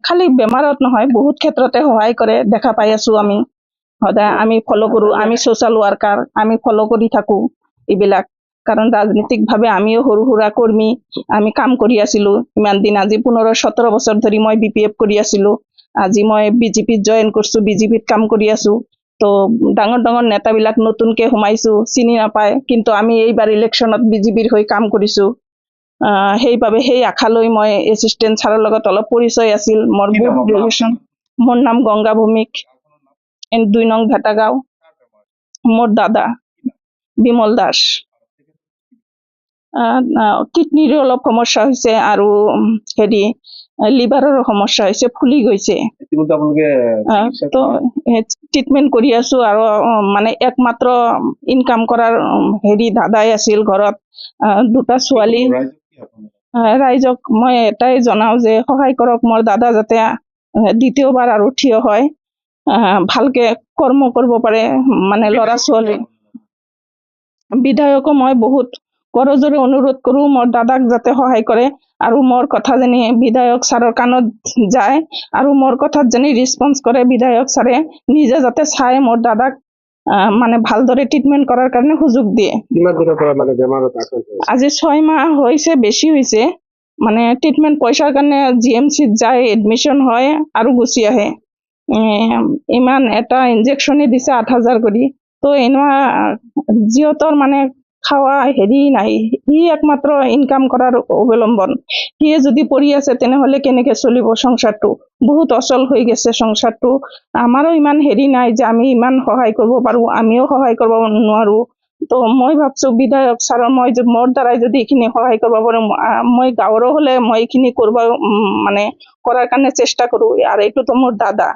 খালি বেমাৰত নহয় বহুত ক্ষেত্ৰতে সহায় কৰে দেখা পাই আছো আমি সদায় আমি ফলো কৰো আমি সোশ্যাল ওয়াৰ্কাৰ আমি ফলো কৰি থাকো এইবিলাক কাৰণ ৰাজনৈতিকভাৱে আমিও সৰু সুৰা কৰ্মী আমি কাম কৰি আছিলো ইমান দিন আজি 15-17 বছৰ ধৰি মই বিপিএফ কৰি আছিলো আজি মই বিজেপিত জয়েন কৰিছো বিজেপিত কাম কৰি আছো তো ডাঙৰ ডাঙৰ নেতাবিলাক নতুনকে সোমাইছো চিনি নাপায় কিন্তু আমি এইবাৰ ইলেকশ্যনত বিজেপিৰ হৈ কাম কৰিছো সেইবাবে সেই আশালৈ মই এছিষ্টেণ্ট ছাৰৰ লগত অলপ পৰিচয় আছিল মোৰ ৰিলেশ্যন মোৰ নাম গংগা ভৌমিক 2 নং ভেটাগাঁও মোৰ দাদা বিমল দাস কিডনিৰ অলপ সমস্যা হৈছে আৰু হেৰি লিভাৰৰ সমস্যা হৈছে ফুলি গৈছে তো ট্ৰিটমেণ্ট কৰি আছো আৰু মানে একমাত্ৰ ইনকাম কৰাৰ হেৰি দাদাই আছিল ঘৰত দুটা ছোৱালী ৰাইজক মই এটাই জনাও যে সহায় কৰক মোৰ দাদা যাতে দ্বিতীয়বাৰ আৰু থিয় হয় ভালকে কৰ্ম কৰিব পাৰে মানে ল'ৰা ছোৱালী বিধায়কো মই বহুত কৰজোৰে অনুৰোধ কৰো মোৰ দাদাক যাতে সহায় কৰে আৰু মোৰ কথা যেনে বিধায়ক ছাৰৰ কাণত যায় আৰু মোৰ কথাত যেনে ৰেছপন্স কৰে বিধায়ক ছাৰে নিজে যাতে চাই মোৰ দাদাক মানে ভালদৰে ট্ৰিটমেণ্ট কৰাৰ কাৰণে সুযোগ দিয়ে আজি 6 মাহ হৈছে বেছি হৈছে মানে ট্ৰিটমেণ্ট পইচাৰ কাৰণে জিএমচিত যায় এডমিশ্যন হয় আৰু গুচি আহে ইমান এটা ইনজেকশ্যনে দিছে 8,000 কৰি তো এনেকুৱা জিঅ'তৰ মানে খাওয়া হেৰি নাই ই একমাত্ৰ ইনকাম কৰাৰ অৱলম্বন সিয়ে যদি পৰি আছে তেনেহলে কেনেকে চলিব সংসাৰটো বহুত অচল হৈ গৈছে সংসাৰটো আমাৰো ইমান হেৰি নাই যে আমি ইমান সহায় কৰিব পাৰো আমিও সহায় কৰিব নোৱাৰো তো মই ভাবছো বিধায়ক ছাৰৰ মই মোৰ দ্বাৰাই যদি এইখিনি সহায় কৰিব পাৰো মই গাঁৱৰো হলে মই এইখিনি কৰিব মানে কৰাৰ কাৰণে চেষ্টা কৰো আৰু এইটোতো মোৰ দাদা